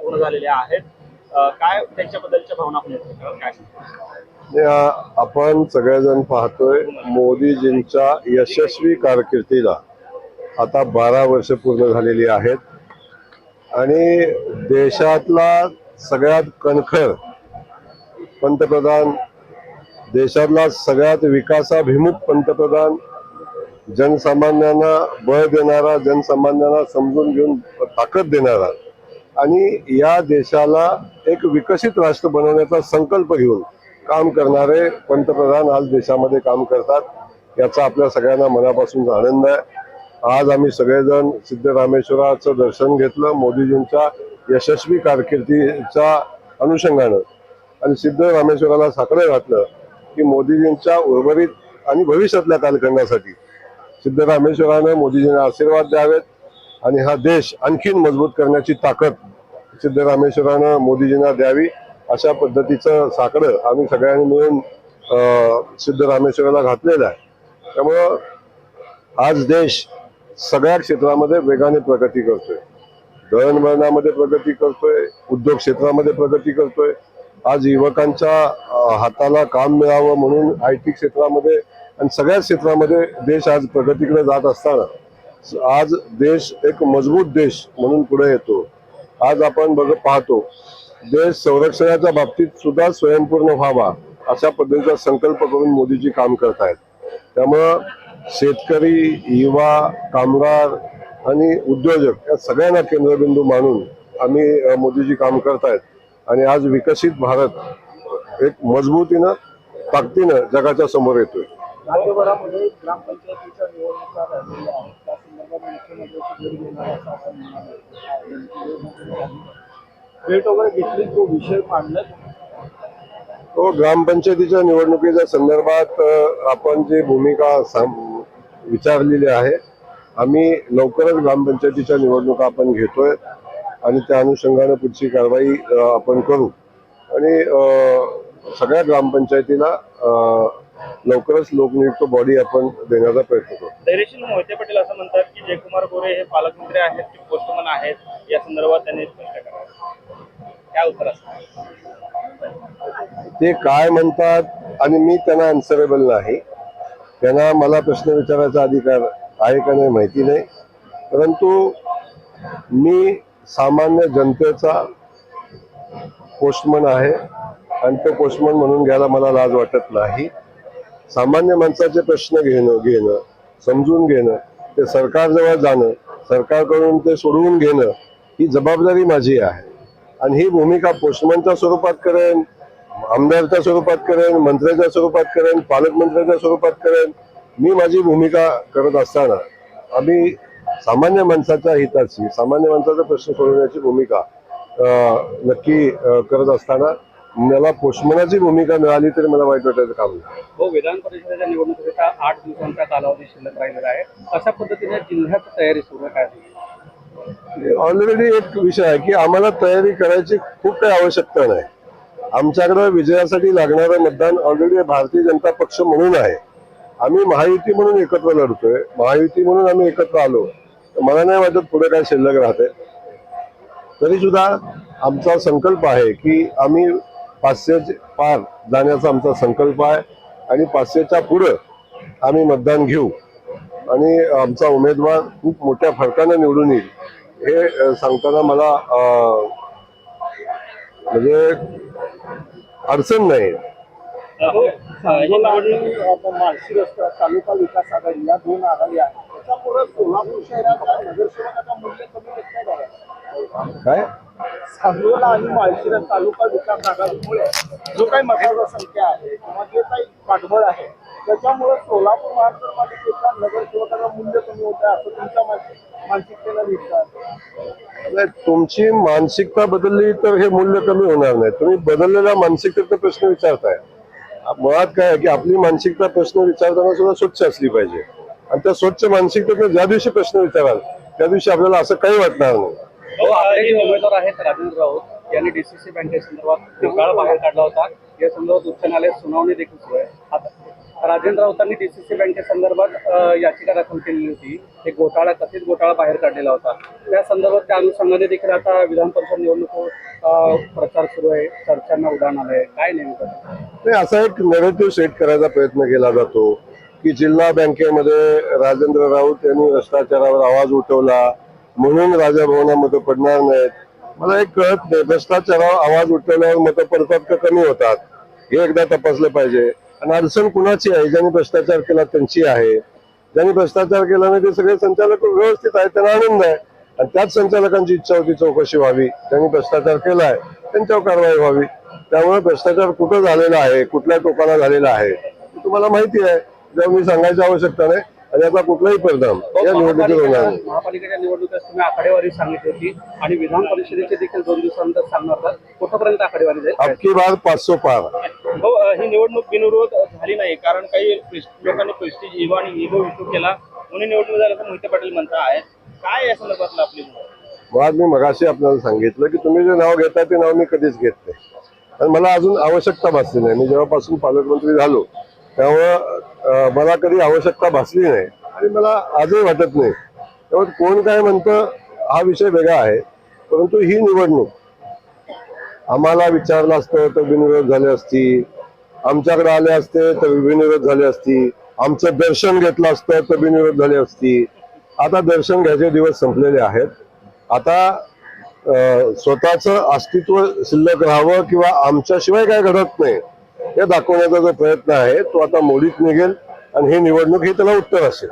पूर्ण झालेल्या आहेत. काय त्यांच्याबद्दलच्या भावना आपण व्यक्त कराल? काय आपण सगळेजण पाहतोय मोदीजींच्या यशस्वी कारकिर्दीला आता 12 वर्ष पूर्ण झालेली आहेत आणि देशातला सगळ्यात कणखर पंतप्रधान, देशातला सगळ्यात विकासाभिमुख पंतप्रधान, जनसामान्यांना बळ देणारा, जनसामान्यांना समजून घेऊन ताकद देणारा आणि या देशाला एक विकसित राष्ट्र बनवण्याचा संकल्प घेऊन काम करणारे पंतप्रधान आज देशामध्ये काम करतात, याचा आपल्या सगळ्यांना मनापासून आनंद आहे. आज आम्ही सगळेजण सिद्धरामेश्वराचं दर्शन घेतलं मोदीजींच्या यशस्वी कारकिर्दीच्या अनुषंगानं आणि सिद्धरामेश्वराला साकडं घातलं की मोदीजींच्या उर्वरित आणि भविष्यातल्या कालखंडासाठी सिद्धरामेश्वरानं मोदीजींना आशीर्वाद द्यावेत आणि हा देश आणखीन मजबूत करण्याची ताकद सिद्धरामेश्वरानं मोदीजींना द्यावी, अशा पद्धतीचं साकडं आम्ही सगळ्यांनी मिळून सिद्धरामेश्वराला घातलेलं आहे. त्यामुळं आज देश सगळ्या क्षेत्रामध्ये वेगाने प्रगती करतोय. दळणवळणामध्ये प्रगती करतोय, उद्योग क्षेत्रामध्ये प्रगती करतोय. आज युवकांच्या हाताला काम मिळावं म्हणून IT क्षेत्रामध्ये आणि सगळ्या क्षेत्रामध्ये देश आज प्रगतीकडे जात असताना आज देश एक मजबूत देश म्हणून पुढे येतो. आज आपण पाहतो देश संरक्षणाच्या बाबतीत सुद्धा स्वयंपूर्ण व्हावा अशा पद्धतीचा संकल्प करून मोदीजी काम करतायत. त्यामुळं शेतकरी, युवा, कामगार आणि उद्योजक या सगळ्यांना केंद्रबिंदू मानून आम्ही मोदीजी काम करतायत आणि आज विकसित भारत एक मजबूतीनं, ताकदीनं जगाच्या समोर येतोय. राज्यभरामध्ये ग्रामपंचायतीच्या निवडणुका झालेल्या आहेत. त्या संदर्भात मुख्यमंत्र्यांची भेट घेणार असं आपण म्हणाले. भेट वगैरे घेतली, तो विषय मांडला. तो ग्रामपंचायतीच्या निवडणुकीच्या संदर्भात आपण जी भूमिका विचारलेली आहे, आम्ही लवकरच ग्रामपंचायतीच्या निवडणुका आपण घेतोय आणि त्या अनुषंगाने पुढची कारवाई आपण करू आणि सगळ्या ग्रामपंचायतीला लवकरच लोकनियुक्त बॉडी आपण देण्याचा प्रयत्न करू. धैर्यशील मोहिते पाटील असं म्हणतात की जयकुमार गोरे हे पालकमंत्री आहेत की पोस्टमन आहेत, या संदर्भात त्यांनी स्पष्ट करावं. काय उत्तर असतं? ते काय म्हणतात आणि मी त्यांना अन्सरेबल नाही. त्यांना मला प्रश्न विचारायचा अधिकार आहे का नाही माहिती नाही, परंतु मी सामान्य जनतेचा पोस्टमन आहे आणि तो पोस्टमन म्हणून घ्यायला मला लाज वाटत नाही. सामान्य माणसाचे प्रश्न घेणं, समजून घेणं, ते सरकारजवळ जाणं, सरकारकडून ते सोडवून घेणं ही जबाबदारी माझी आहे आणि ही भूमिका पोस्टमनच्या स्वरूपात करेन, आमदारच्या स्वरूपात करेन, मंत्र्याच्या स्वरूपात करेन, पालकमंत्र्याच्या स्वरूपात करेन. मी माझी भूमिका करत असताना आम्ही सामान्य माणसाच्या हिताची, सामान्य माणसाचा प्रश्न सोडवण्याची भूमिका नक्की करत असताना मला पोस्टमनाची भूमिका मिळाली तरी मला वाईट वाटायचं काम नाही. हो, विधान परिषदेच्या निवडणुकीचा 8 दिवसांचा कालावधी शिल्लक राहिलेला आहे. अशा पद्धतीने जिल्ह्यात तयारी सुरू आहे. ऑलरेडी एक विषय आहे की आम्हाला तयारी करायची खूप काही आवश्यकता नाही. आमच्याकडे विजयासाठी लागणारं मतदान ऑलरेडी भारतीय जनता पक्ष म्हणून आहे. आम्ही महायुती म्हणून एकत्र लढतोय, महायुती म्हणून आम्ही एकत्र आलो. मला नाही वाटत पुढे काय शिल्लक राहते. तरी सुद्धा आमचा संकल्प आहे की आम्ही 500 पार जाण्याचा आमचा संकल्प आहे आणि 500च्या पुढे आम्ही मतदान घेऊ आणि आमचा उमेदवार खूप मोठ्या फरकानं निवडून येईल हे सांगताना मला म्हणजे अडचण नाही. माळशी रस्ता तालुका विकास आघाडी या 2 आघाडी आहेत. त्याच्यामुळे सोलापूर शहरात नगरसेवकाचा मूल्य कमी घेतलं आहे. काय सांगोला आणि माळशिरस तालुका विकास आघाडीमुळे जो काही मतदार संख्या आहे किंवा जे काही पाठबळ आहे त्याच्यामुळे सोलापूर महानगरपालिकेच्या नगरसेवकाचं मूल्य कमी होत आहे असं तुमच्या मानसिकतेला दिसतं. तुमची मानसिकता बदलली तर हे मूल्य कमी होणार नाही. तुम्ही बदललेल्या मानसिकतेचा प्रश्न विचारताय. मुळात काय आहे की आपली मानसिकता प्रश्न विचारताना सुद्धा स्वच्छ असली पाहिजे आणि त्या स्वच्छ मानसिकतेने ज्या दिवशी प्रश्न विचाराल त्या दिवशी आपल्याला असं काही वाटणार नाही. उमेदवार आहेत राजेंद्र राऊत यांनी DCC बँकेसंदर्भात निकाल बाहेर काढला होता. या संदर्भात उच्च न्यायालयात सुनावणी देखील सुरू आहे. राजेंद्र राऊतांनी डीसीसी बँकेसंदर्भात याचिका दाखल केलेली होती. एक घोटाळा, कथित घोटाळा बाहेर काढलेला होता. त्या संदर्भात त्या अनुषंगाने देखील आता विधान परिषद निवडणूक प्रचार सुरू आहे, चर्चांना उडाण आलंय. काय नेमकं? नाही, असा एक नेरेटिव्ह सेट करायचा प्रयत्न केला जातो की जिल्हा बँकेमध्ये राजेंद्र राऊत यांनी भ्रष्टाचारावर आवाज उठवला म्हणून राजाभवना मतं पडणार नाहीत. मला एक कळत नाही, भ्रष्टाचारावर आवाज उठवल्यावर मतं पडतात का कमी होतात हे एकदा तपासलं पाहिजे. आणि अडचण कुणाची आहे? ज्यांनी भ्रष्टाचार केला त्यांची आहे. ज्यांनी भ्रष्टाचार केला नाही ते सगळे संचालक व्यवस्थित आहेत, त्यांना आनंद आहे. आणि त्याच संचालकांची इच्छा होती चौकशी व्हावी. ज्यांनी भ्रष्टाचार केलाय त्यांच्यावर कारवाई व्हावी. त्यामुळे भ्रष्टाचार कुठं झालेला आहे, कुठल्या टोकाला झालेला आहे हे तुम्हाला माहिती आहे. जेव्हा मी सांगायची आवश्यकता नाही आणि याचा कुठलाही परिणाम या निवडणुकीत होणार नाही. महापालिकेच्या निवडणुकीत तुम्ही आकडेवारी सांगितली होती आणि विधान परिषदेचे देखील 2 दिवसानंतर सांगणार होता. कुठपर्यंत आकडेवारी जाईल? अबकी बार 500 पार. हो, ही निवडणूक बिनविरोध झाली नाही, कारण काही लोकांनी प्रेस्टिज इगो आणि इगो इश्यू केला म्हणून निवडणूक झाल्याचं मोहिते पाटील म्हणता आहेत. काय या संदर्भातलं आपली मुळात मी मगाशी आपल्याला सांगितलं की तुम्ही जे नाव घेता ते नाव मी कधीच घेत नाही आणि मला अजून आवश्यकता भासली नाही. मी जेव्हापासून पालकमंत्री झालो त्यामुळं मला कधी आवश्यकता भासली नाही आणि मला आजही वाटत नाही. त्यामुळे कोण काय म्हणतं हा विषय वेगळा आहे, परंतु ही निवडणूक आम्हाला विचारलं असतं तर बिनविरोध झाली असती, आमच्याकडे आले असते तर बिनविरोध झाली असती, आमचं दर्शन घेतलं असतं तर बिनविरोध झाली असती. आता दर्शन घ्यायचे दिवस संपलेले आहेत. आता स्वतःचं अस्तित्व शिल्लक राहावं किंवा आमच्याशिवाय काय घडत नाही हे दाखवण्याचा जो प्रयत्न आहे तो आता मोडीत निघेल आणि ही निवडणूक ही त्याला उत्तर असेल.